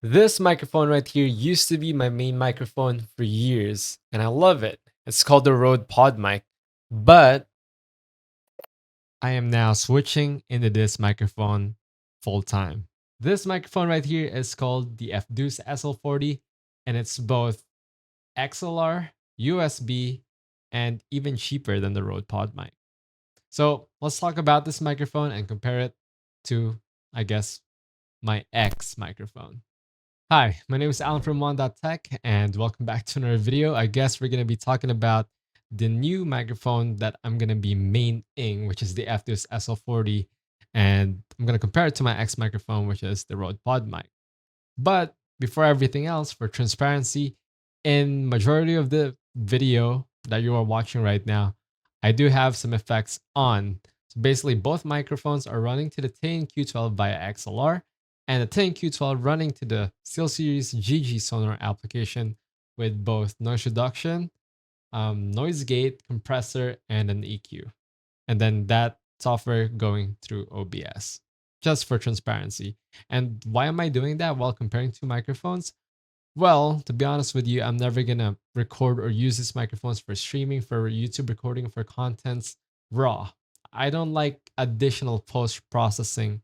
This microphone right here used to be my main microphone for years, and I love it. It's called the Rode Podmic, but I am now switching into this microphone full time. This microphone right here is called the FDUCE SL40, and it's both XLR, USB, and even cheaper than the Rode Podmic. So let's talk about this microphone and compare it to, I guess, my X microphone. Hi, my name is Alan from Tech, and welcome back to another video. I guess we're going to be talking about the new microphone that I'm going to be maining, which is the FDUCE SL40, and I'm going to compare it to my X microphone, which is the Rode Podmic. But before everything else, for transparency, in majority of the video that you are watching right now, I do have some effects on. So basically, both microphones are running to the TN-Q12 via XLR, and the TN-Q12 running to the SteelSeries GG Sonar application with both noise reduction, noise gate, compressor, and an EQ. And then that software going through OBS, just for transparency. And why am I doing that while comparing two microphones? Well, to be honest with you, I'm never gonna record or use these microphones for streaming, for YouTube recording, for contents raw. I don't like additional post-processing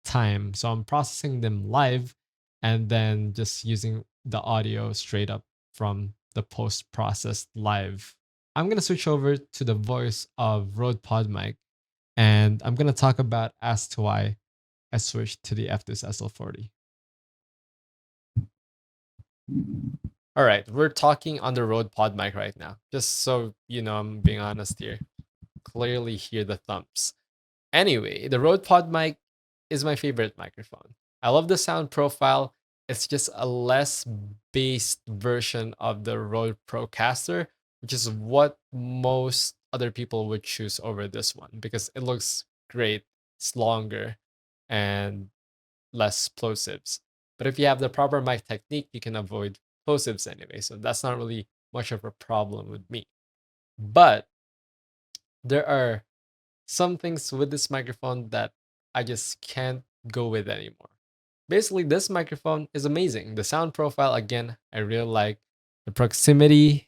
time. So I'm processing them live and then just using the audio straight up from the post-processed live. I'm gonna switch over to the voice of Rode Podmic, and I'm gonna talk about as to why I switched to the FDUCE SL40. All right, we're talking on the Rode Podmic right now. Just so you know, I'm being honest here. Clearly hear the thumps. Anyway, the Rode Podmic is my favorite microphone. I love the sound profile. It's just a less based version of the Rode Procaster, which is what most other people would choose over this one because it looks great. It's longer and less plosives. But if you have the proper mic technique, you can avoid plosives anyway. So that's not really much of a problem with me. But there are some things with this microphone that I just can't go with anymore. Basically, this microphone is amazing. The sound profile, again, I really like the proximity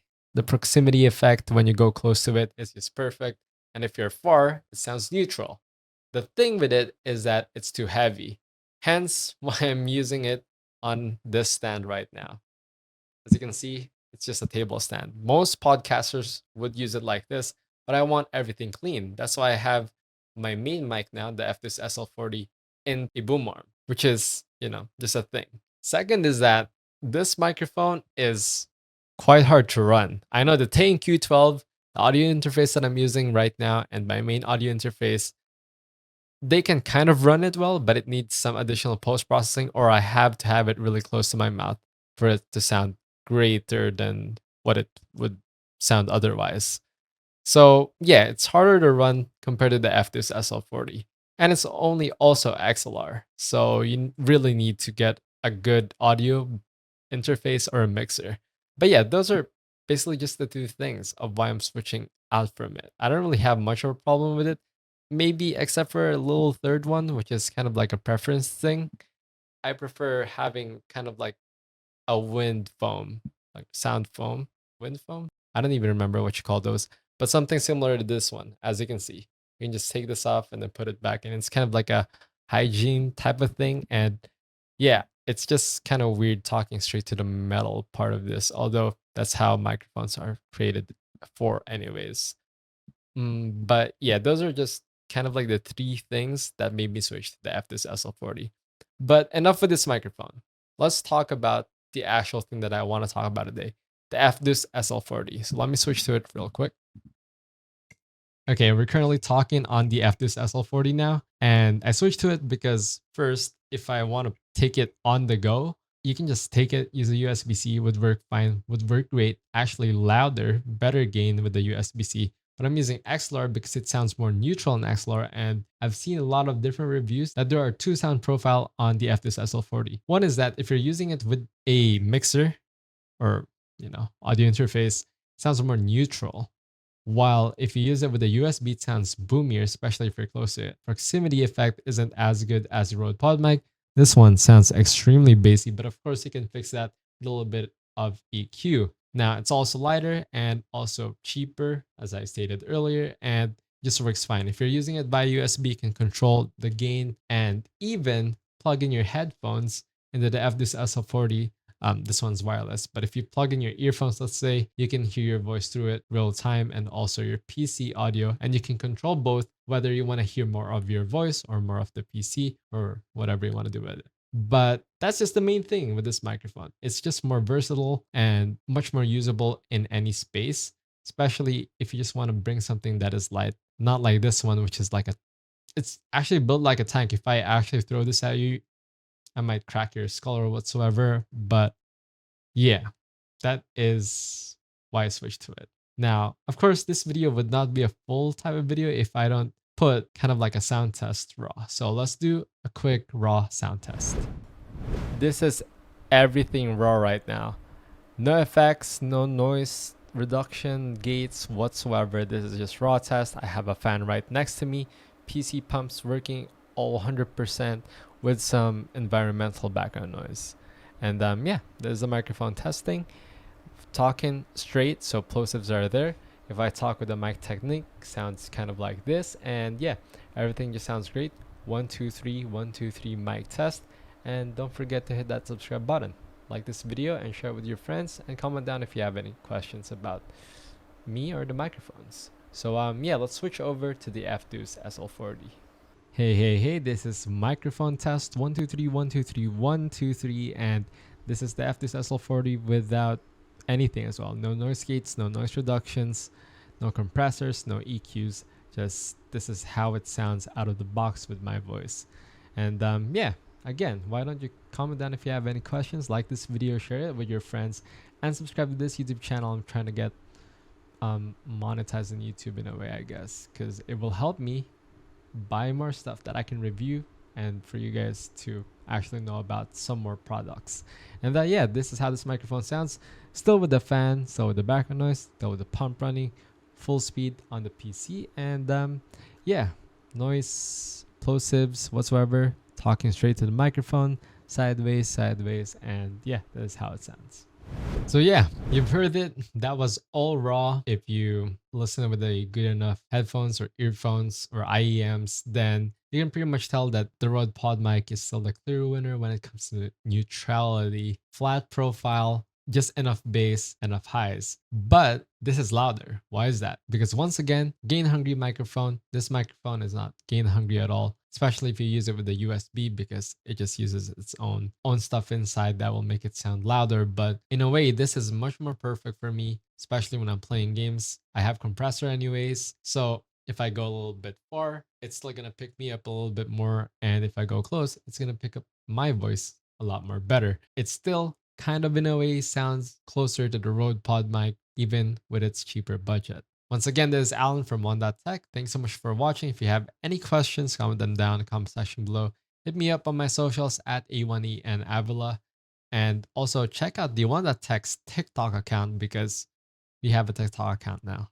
effect when you go close to it is just perfect. And if you're far, it sounds neutral. The thing with it is that it's too heavy. Hence why I'm using it on this stand right now. As you can see, it's just a table stand. Most podcasters would use it like this, but I want everything clean. That's why I have my main mic now, the FDUCE SL40, in a boom arm, which is, just a thing. Second is that this microphone is quite hard to run. I know the TN-Q12, the audio interface that I'm using right now, and my main audio interface, they can kind of run it well, but it needs some additional post-processing, or I have to have it really close to my mouth for it to sound greater than what it would sound otherwise. So yeah, it's harder to run compared to the FDUCE SL40. And it's only also XLR. So you really need to get a good audio interface or a mixer. But yeah, those are basically just the two things of why I'm switching out from it. I don't really have much of a problem with it. Maybe except for a little third one, which is kind of like a preference thing. I prefer having kind of like a wind foam, like sound foam, wind foam. I don't even remember what you call those, but something similar to this one. As you can see, you can just take this off and then put it back, and it's kind of like a hygiene type of thing. And yeah, it's just kind of weird talking straight to the metal part of this, although that's how microphones are created for, anyways. But yeah, those are just kind of like the three things that made me switch to the FDUCE SL40. But enough with this microphone. Let's talk about the actual thing that I want to talk about today, the FDUCE SL40. So let me switch to it real quick. Okay, we're currently talking on the FDUCE SL40 now, and I switched to it because first, if I want to take it on the go, you can just take it, use a USB-C, would work fine, would work great, actually louder, better gain with the USB-C. But I'm using XLR because it sounds more neutral in XLR, and I've seen a lot of different reviews that there are two sound profile on the FDUCE SL40. One is that if you're using it with a mixer or audio interface, it sounds more neutral. While if you use it with a USB, it sounds boomier, especially if you're close to it. Proximity effect isn't as good as the Rode Podmic, This one sounds extremely bassy, but of course you can fix that with a little bit of EQ. Now it's also lighter and also cheaper, as I stated earlier, and just works fine. If you're using it by USB, you can control the gain and even plug in your headphones into the FDUCE SL40. This one's wireless, but if you plug in your earphones, let's say, you can hear your voice through it real time and also your PC audio, and you can control both, whether you want to hear more of your voice or more of the PC or whatever you want to do with it. But that's just the main thing with this microphone. It's just more versatile and much more usable in any space, especially if you just want to bring something that is light, not like this one, which is like it's actually built like a tank. If I actually throw this at you, I might crack your skull or whatsoever. But yeah, that is why I switched to it. Now, of course, this video would not be a full type of video if I don't put kind of like a sound test raw. So let's do a quick raw sound test. This is everything raw right now. No effects, no noise reduction, gates whatsoever. This is just raw test. I have a fan right next to me. PC pumps working all 100% with some environmental background noise. And yeah, there's the microphone testing. Talking straight, so plosives are there. If I talk with the mic technique, sounds kind of like this. And yeah, everything just sounds great. 1 2 3 1 2 3 mic test. And don't forget to hit that subscribe button. Like this video and share it with your friends, and comment down if you have any questions about me or the microphones. So yeah, let's switch over to the FDUCE SL40. Hey, this is microphone test 1 2 3 1 2 3 1 2 3, and this is the FDUCE SL40 without anything as well. No noise gates, no noise reductions, no compressors, no EQs. Just this is how it sounds out of the box with my voice. And yeah, again, why don't you comment down if you have any questions, like this video, share it with your friends, and subscribe to this YouTube channel. I'm trying to get monetized on YouTube in a way, I guess, because it will help me buy more stuff that I can review and for you guys to actually know about some more products. And yeah, this is how this microphone sounds, still with the fan, still with the background noise, still with the pump running full speed on the PC. And yeah, noise plosives whatsoever, talking straight to the microphone, sideways, and yeah, that is how it sounds. So yeah, you've heard it. That was all raw. If you listen with a good enough headphones or earphones or IEMs, then you can pretty much tell that the Rode Podmic is still the clear winner when it comes to neutrality, flat profile, just enough bass, enough highs. But this is louder. Why is that? Because once again, gain hungry microphone. This microphone is not gain hungry at all, especially if you use it with the USB, because it just uses its own stuff inside that will make it sound louder. But in a way, this is much more perfect for me, especially when I'm playing games. I have compressor anyways, so if I go a little bit far, it's still gonna pick me up a little bit more, and if I go close, it's gonna pick up my voice a lot more better. It's still kind of in a way sounds closer to the Rode Podmic, even with its cheaper budget. Once again, this is Alan from One.Tech. Thanks so much for watching. If you have any questions, comment them down in the comment section below. Hit me up on my socials at A1E and Avila. And also check out the One.Tech's TikTok account, because we have a TikTok account now.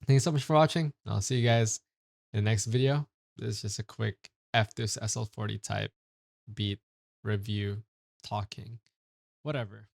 Thanks so much for watching. I'll see you guys in the next video. This is just a quick FDUCE SL40 type beat review, talking, whatever.